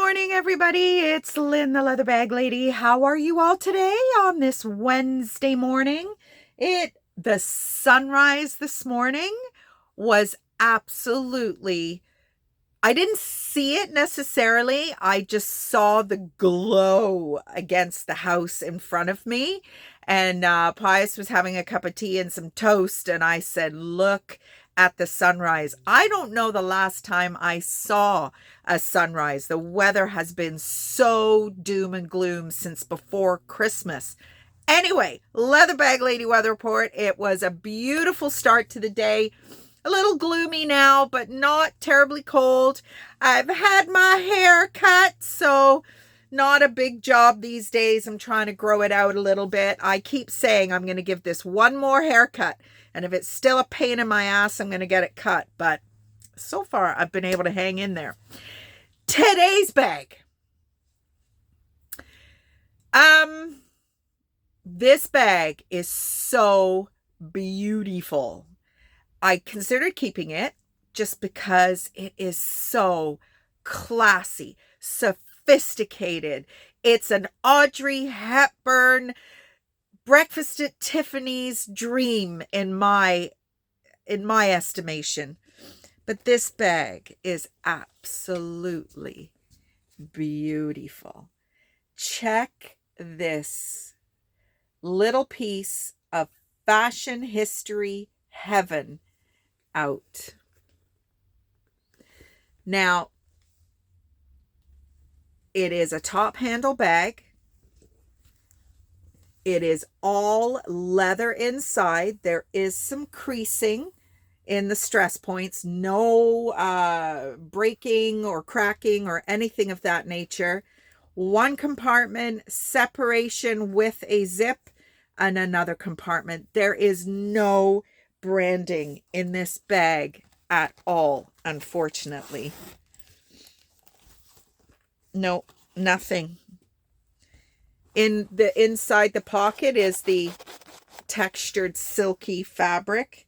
morning, everybody. It's Lynn, the leather bag lady. How are you all today on this Wednesday morning? The sunrise this morning was absolutely, I didn't see it necessarily. I just saw the glow against the house in front of me. And Pius was having a cup of tea and some toast. And I said, look at the sunrise. I don't know the last time I saw a sunrise. The weather has been so doom and gloom since before Christmas. Anyway, Leather Bag Lady weather report. It was a beautiful start to the day. A little gloomy now, but not terribly cold. I've had my hair cut, so not a big job these days. I'm trying to grow it out a little bit. I keep saying I'm going to give this one more haircut, and if it's still a pain in my ass, I'm going to get it cut. But so far, I've been able to hang in there. Today's bag. This bag is so beautiful. I considered keeping it just because it is so classy, sophisticated. It's an Audrey Hepburn Breakfast at Tiffany's dream in my estimation. But this bag is absolutely beautiful. Check this little piece of fashion history heaven out. Now, it is a top handle bag. It is all leather inside. There is some creasing in the stress points. No breaking or cracking or anything of that nature. One compartment, separation with a zip, and another compartment. There is no branding in this bag at all, unfortunately. No, nothing. Inside the pocket is the textured silky fabric.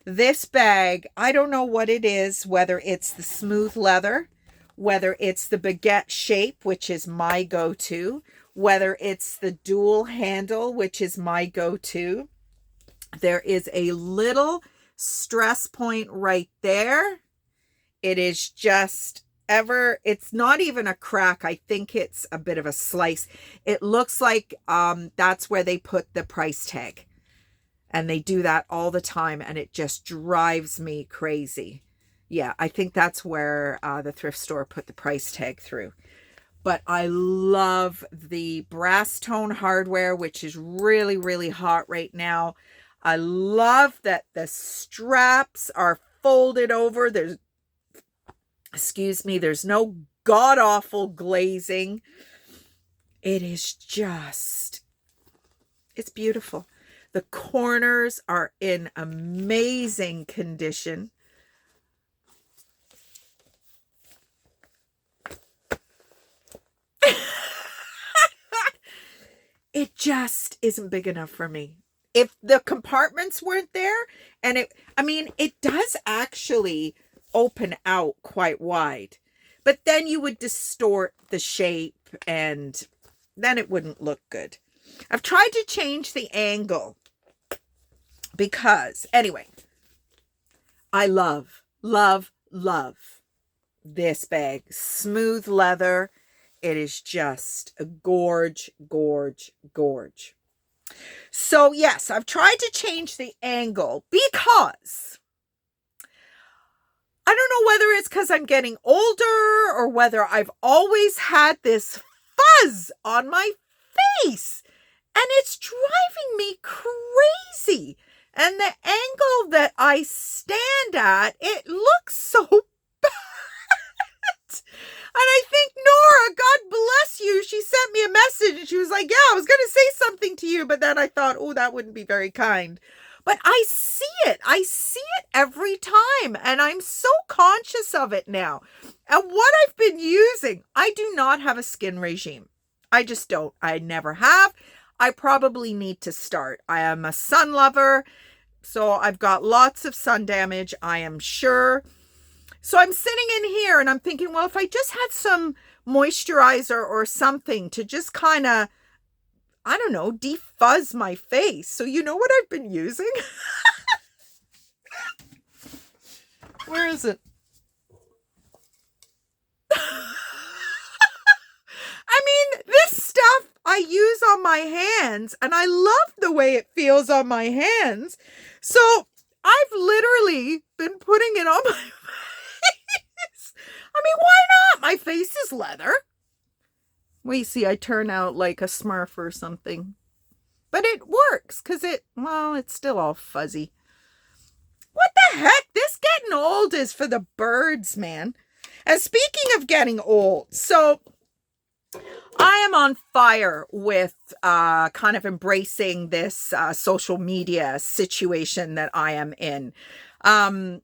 This bag, I don't know what it is, whether it's the smooth leather, whether it's the baguette shape, which is my go-to, whether it's the dual handle, which is my go-to. There is a little stress point right there. It is just it's not even a crack. I think it's a bit of a slice. It looks like that's where they put the price tag. And they do that all the time, and it just drives me crazy. Yeah, I think that's where the thrift store put the price tag through. But I love the brass tone hardware, which is really, really hot right now. I love that the straps are folded over. There's no god-awful glazing. It's beautiful. The corners are in amazing condition. It just isn't big enough for me. If the compartments weren't there, and it does actually open out quite wide, but then you would distort the shape and then it wouldn't look good. I've tried to change the angle because, anyway, I love, love, love this bag. Smooth leather. It is just a gorge, gorge, gorge. So yes, I've tried to change the angle because I don't know whether it's because I'm getting older or whether I've always had this fuzz on my face and it's driving me crazy. And the angle that I stand at, it looks so bad. And I think Nora, God bless you, she sent me a message and she was like, yeah, I was going to say something to you. But then I thought, oh, that wouldn't be very kind. But I see it. I see it every time. And I'm so conscious of it now. And what I've been using, I do not have a skin regime. I just don't. I never have. I probably need to start. I am a sun lover. So I've got lots of sun damage, I am sure. So I'm sitting in here and I'm thinking, well, if I just had some moisturizer or something to just kind of, I don't know, defuzz my face. So you know what I've been using? Where is it? I mean, this stuff I use on my hands, and I love the way it feels on my hands. So I've literally been putting it on my face. I mean, why not? My face is leather. Wait, see, I turn out like a Smurf or something. But it works because it's still all fuzzy. What the heck? This getting old is for the birds, man. And speaking of getting old, so I am on fire with kind of embracing this social media situation that I am in. And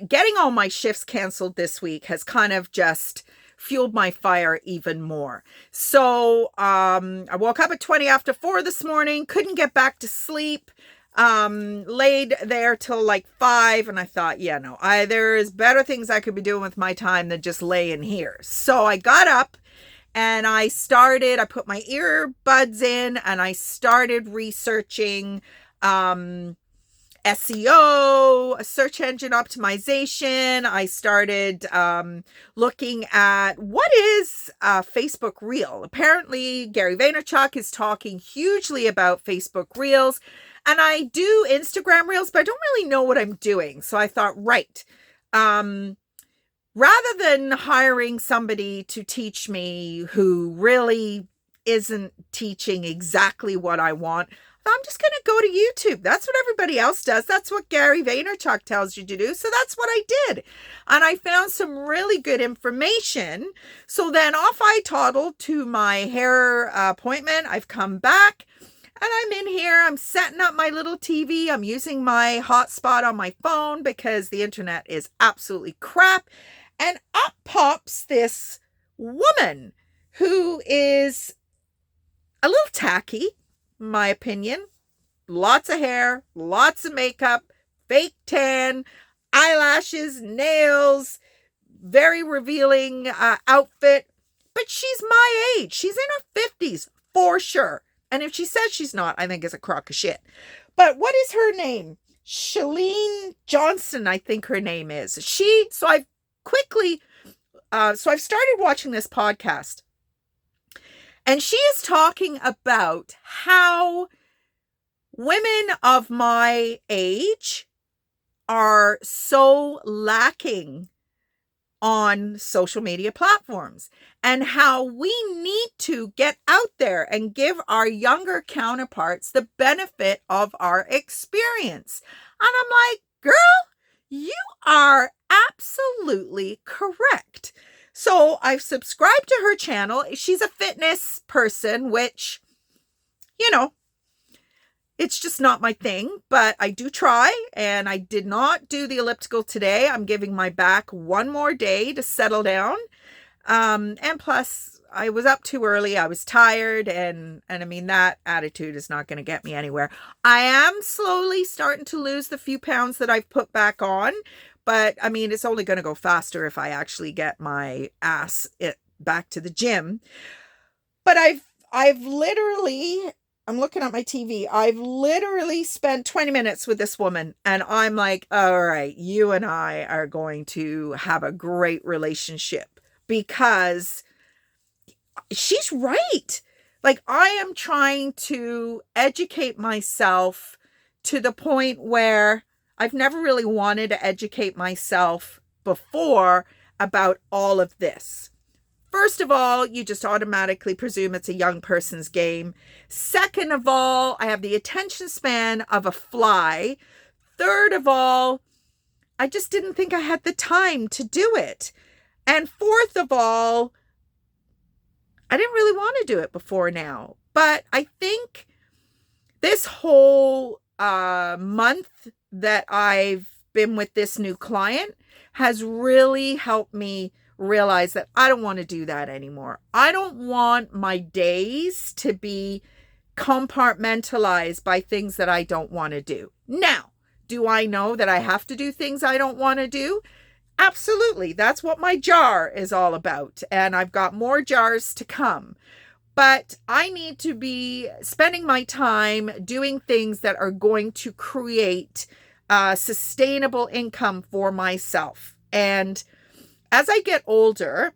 getting all my shifts canceled this week has kind of just fueled my fire even more. So I woke up at 20 after 4 this morning, couldn't get back to sleep. Laid there till like 5, and I thought, yeah, no, there's better things I could be doing with my time than just laying here. So I got up and I put my earbuds in and I started researching SEO, search engine optimization. I started looking at what is Facebook Reel. Apparently, Gary Vaynerchuk is talking hugely about Facebook Reels. And I do Instagram Reels, but I don't really know what I'm doing. So I thought, right, rather than hiring somebody to teach me who really isn't teaching exactly what I want, I'm just going to go to YouTube. That's what everybody else does. That's what Gary Vaynerchuk tells you to do. So that's what I did. And I found some really good information. So then off I toddled to my hair appointment. I've come back. And I'm in here, I'm setting up my little TV. I'm using my hotspot on my phone because the internet is absolutely crap. And up pops this woman who is a little tacky, in my opinion. Lots of hair, lots of makeup, fake tan, eyelashes, nails, very revealing outfit. But she's my age. She's in her 50s for sure. And if she says she's not, I think it's a crock of shit. But what is her name? Chalene Johnson, I think her name is. So I've started watching this podcast. And she is talking about how women of my age are so lacking on social media platforms and how we need to get out there and give our younger counterparts the benefit of our experience. And I'm like, girl, you are absolutely correct. So I've subscribed to her channel. She's a fitness person, which, it's just not my thing, but I do try, and I did not do the elliptical today. I'm giving my back one more day to settle down. And plus, I was up too early. I was tired, and I mean, that attitude is not going to get me anywhere. I am slowly starting to lose the few pounds that I've put back on, but I mean, it's only going to go faster if I actually get my ass back to the gym. But I've literally... I'm looking at my TV. I've literally spent 20 minutes with this woman, and I'm like, all right, you and I are going to have a great relationship because she's right. Like, I am trying to educate myself to the point where I've never really wanted to educate myself before about all of this. First of all, you just automatically presume it's a young person's game. Second of all, I have the attention span of a fly. Third of all, I just didn't think I had the time to do it. And fourth of all, I didn't really want to do it before now. But I think this whole month that I've been with this new client has really helped me realize that I don't want to do that anymore. I don't want my days to be compartmentalized by things that I don't want to do. Now, do I know that I have to do things I don't want to do? Absolutely. That's what my jar is all about. And I've got more jars to come. But I need to be spending my time doing things that are going to create sustainable income for myself. And as I get older,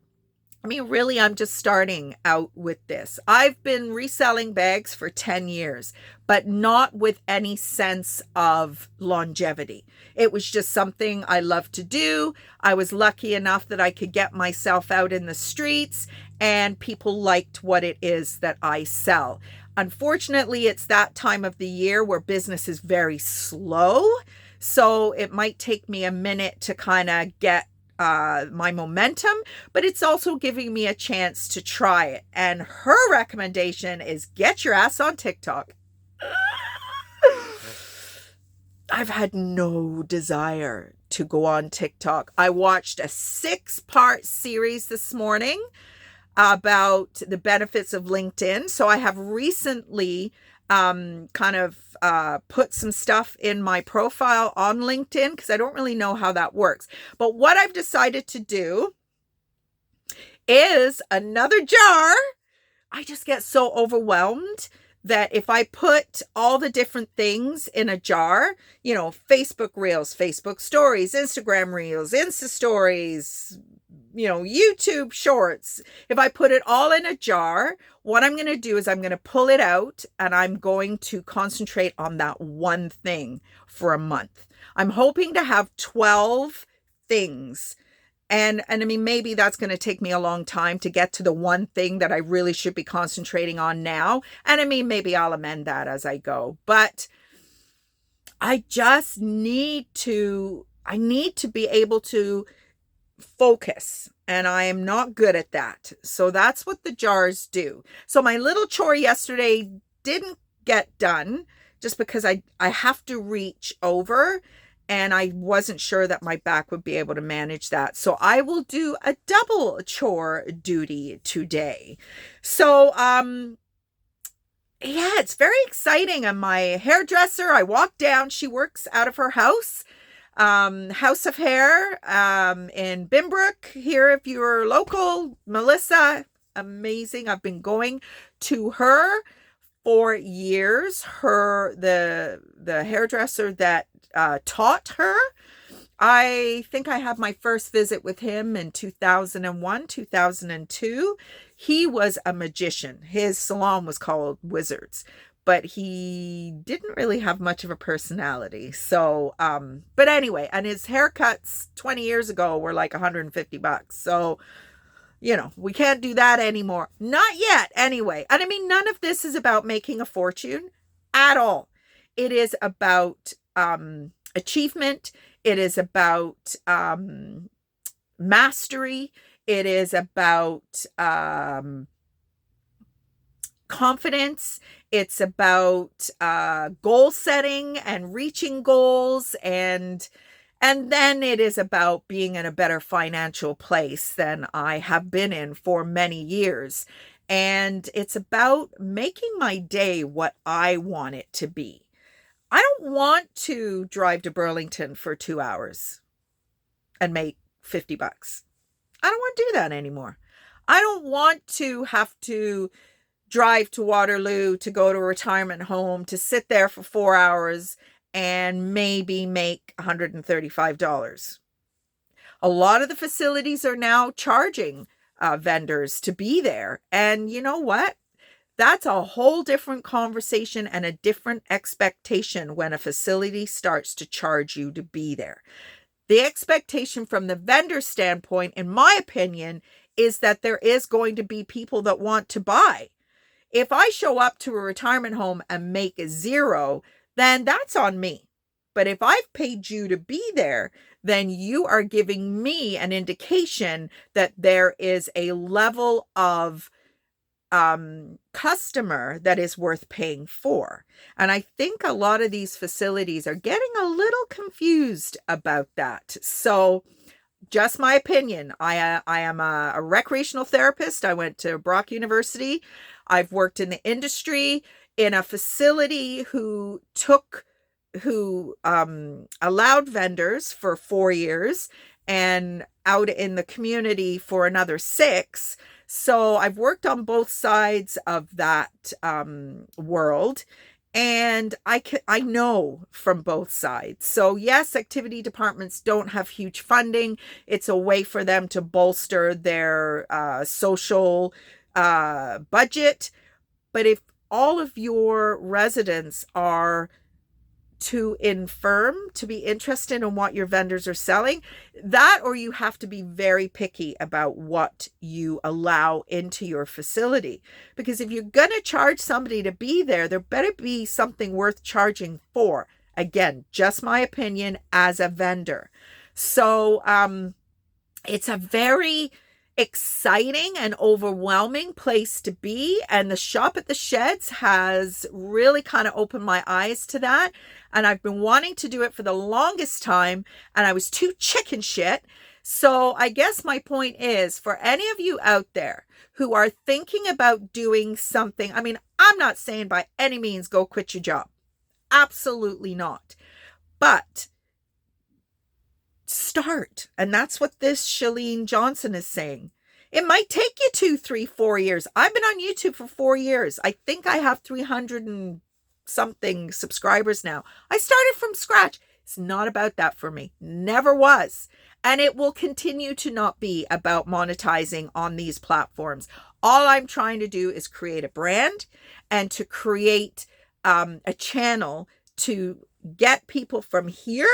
I mean, really, I'm just starting out with this. I've been reselling bags for 10 years, but not with any sense of longevity. It was just something I love to do. I was lucky enough that I could get myself out in the streets and people liked what it is that I sell. Unfortunately, it's that time of the year where business is very slow. So it might take me a minute to kind of get my momentum, but it's also giving me a chance to try it. And her recommendation is get your ass on TikTok. I've had no desire to go on TikTok. I watched a 6-part series this morning about the benefits of LinkedIn. So I have recently put some stuff in my profile on LinkedIn because I don't really know how that works. But what I've decided to do is another jar. I just get so overwhelmed that if I put all the different things in a jar, Facebook Reels, Facebook Stories, Instagram Reels, Insta Stories, YouTube Shorts, if I put it all in a jar, what I'm going to do is I'm going to pull it out and I'm going to concentrate on that one thing for a month. I'm hoping to have 12 things. And I mean, maybe that's going to take me a long time to get to the one thing that I really should be concentrating on now. And I mean, maybe I'll amend that as I go. But I just need to be able to focus, and I am not good at that. So that's what the jars do. So my little chore yesterday didn't get done just because I have to reach over and I wasn't sure that my back would be able to manage that. So I will do a double chore duty today. So yeah, it's very exciting. And my hairdresser, I walked down, she works out of her house. House of Hair in Binbrook here if you're local. Melissa, amazing. I've been going to her for years. The hairdresser that taught her. I think I had my first visit with him in 2001, 2002. He was a magician. His salon was called Wizards, but he didn't really have much of a personality. So, but anyway, and his haircuts 20 years ago were like $150. So, we can't do that anymore. Not yet, anyway. And I mean, none of this is about making a fortune at all. It is about achievement. It is about mastery. It is about confidence. It's about goal setting and reaching goals, and then it is about being in a better financial place than I have been in for many years. And it's about making my day what I want it to be. I don't want to drive to Burlington for 2 hours and make $50. I don't want to do that anymore. I don't want to have to drive to Waterloo to go to a retirement home, to sit there for 4 hours and maybe make $135. A lot of the facilities are now charging vendors to be there. And you know what? That's a whole different conversation and a different expectation when a facility starts to charge you to be there. The expectation from the vendor standpoint, in my opinion, is that there is going to be people that want to buy. If I show up to a retirement home and make $0, then that's on me. But if I've paid you to be there, then you are giving me an indication that there is a level of customer that is worth paying for. And I think a lot of these facilities are getting a little confused about that. So just my opinion. I am a recreational therapist. I went to Brock University. I've worked in the industry in a facility who allowed vendors for 4 years. and out in the community for another 6. So I've worked on both sides of that world. And I know from both sides. So yes, activity departments don't have huge funding. It's a way for them to bolster their social budget. But if all of your residents are too infirm to be interested in what your vendors are selling, that, or you have to be very picky about what you allow into your facility. Because if you're going to charge somebody to be there, there better be something worth charging for. Again, just my opinion as a vendor. So it's a very exciting and overwhelming place to be, and the shop at the sheds has really kind of opened my eyes to that, and I've been wanting to do it for the longest time, and I was too chicken shit. So I guess my point is, for any of you out there who are thinking about doing something, I mean, I'm not saying by any means go quit your job, absolutely not, but start. And that's what this Chalene Johnson is saying. It might take you 2, 3, 4 years. I've been on YouTube for 4 years. I think I have 300 and something subscribers now. I started from scratch. It's not about that for me. Never was. And it will continue to not be about monetizing on these platforms. All I'm trying to do is create a brand and to create a channel to get people from here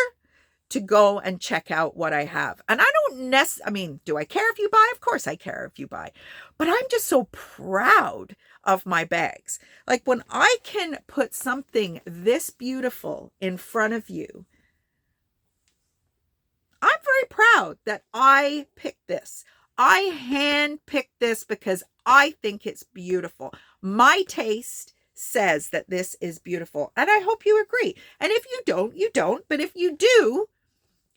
to go and check out what I have. And I mean, do I care if you buy? Of course I care if you buy. But I'm just so proud of my bags. Like when I can put something this beautiful in front of you, I'm very proud that I picked this. I hand-picked this because I think it's beautiful. My taste says that this is beautiful. And I hope you agree. And if you don't, you don't. But if you do,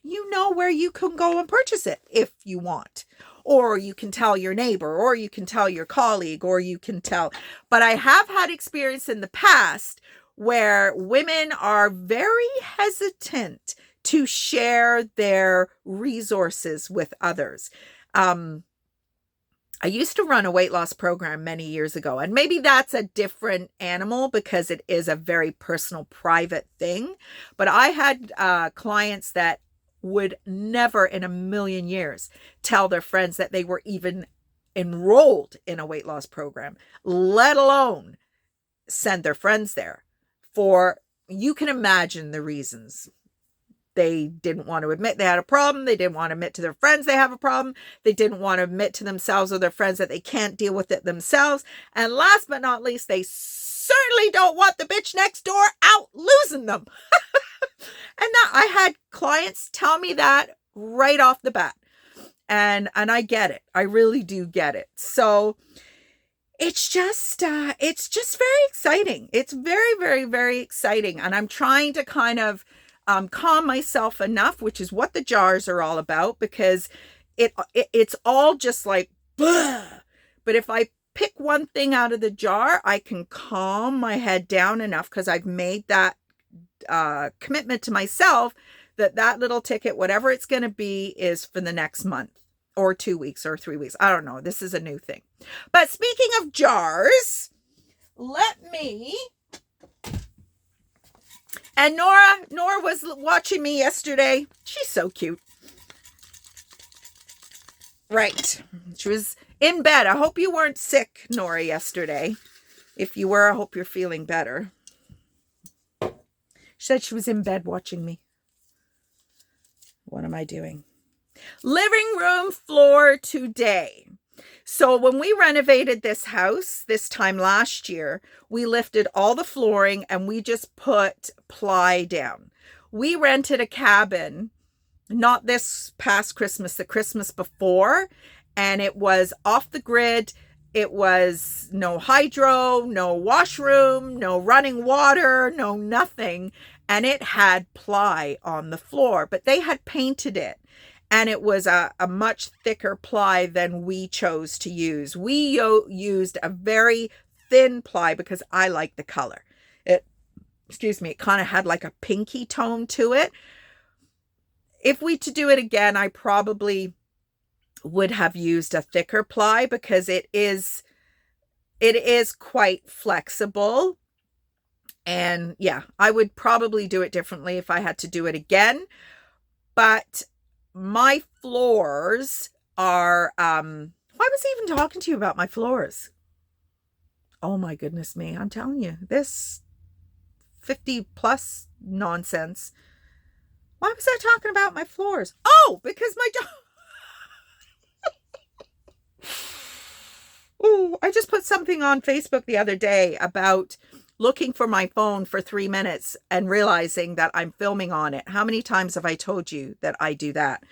you know where you can go and purchase it if you want. Or you can tell your neighbor, or you can tell your colleague, or you can tell. But I have had experience in the past where women are very hesitant to share their resources with others. I used to run a weight loss program many years ago, and maybe that's a different animal because it is a very personal, private thing. But I had clients that would never in a million years tell their friends that they were even enrolled in a weight loss program, let alone send their friends there. For you can imagine the reasons. They didn't want to admit they had a problem. They didn't want to admit to their friends they have a problem. They didn't want to admit to themselves or their friends that they can't deal with it themselves. And last but not least, they certainly don't want the bitch next door out losing them. And that I had clients tell me that right off the bat. And I get it. I really do get it. So it's just very exciting. It's very, very, very exciting. And I'm trying to kind of calm myself enough, which is what the jars are all about, because it's all just like, bleh. But if I pick one thing out of the jar, I can calm my head down enough because I've made that commitment to myself that little ticket, whatever it's going to be, is for the next month or 2 weeks or 3 weeks. I don't know. This is a new thing. But speaking of jars, and Nora was watching me yesterday. She's so cute. Right. She was in bed. I hope you weren't sick, Nora, yesterday. If you were, I hope you're feeling better. She said she was in bed watching me. What am I doing? Living room floor today. So when we renovated this house this time last year, we lifted all the flooring and we just put ply down. We rented a cabin, not this past Christmas, the Christmas before, and it was off the grid. It was no hydro, no washroom, no running water, no nothing. And it had ply on the floor, but they had painted it. And it was a much thicker ply than we chose to use. We used a very thin ply because I like the color. It kind of had like a pinky tone to it. if we to do it again, I probably would have used a thicker ply because it is quite flexible. And yeah, I would probably do it differently if I had to do it again. But my floors are, why was I even talking to you about my floors? Oh my goodness me. I'm telling you, this 50 plus nonsense. Why was I talking about my floors? Oh, because my dog. Oh, I just put something on Facebook the other day about looking for my phone for 3 minutes and realizing that I'm filming on it. How many times have I told you that I do that?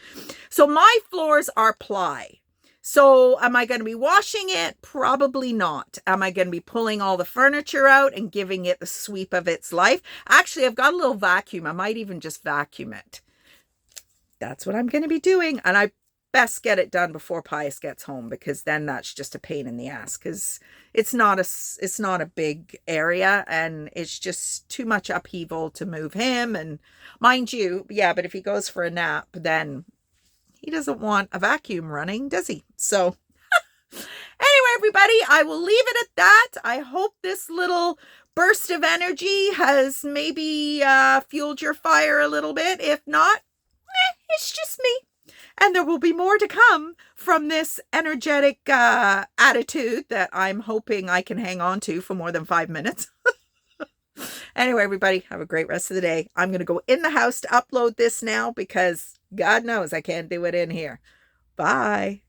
So my floors are ply. So am I going to be washing it? Probably not. Am I going to be pulling all the furniture out and giving it the sweep of its life? Actually, I've got a little vacuum. I might even just vacuum it. That's what I'm going to be doing. And I best get it done before Pius gets home, because then that's just a pain in the ass, because it's not a big area and it's just too much upheaval to move him. And mind you, yeah, but if he goes for a nap, then he doesn't want a vacuum running, does he? So anyway, everybody, I will leave it at that. I hope this little burst of energy has maybe fueled your fire a little bit. If not, it's just me. And there will be more to come from this energetic attitude that I'm hoping I can hang on to for more than 5 minutes. Anyway, everybody, have a great rest of the day. I'm going to go in the house to upload this now because God knows I can't do it in here. Bye.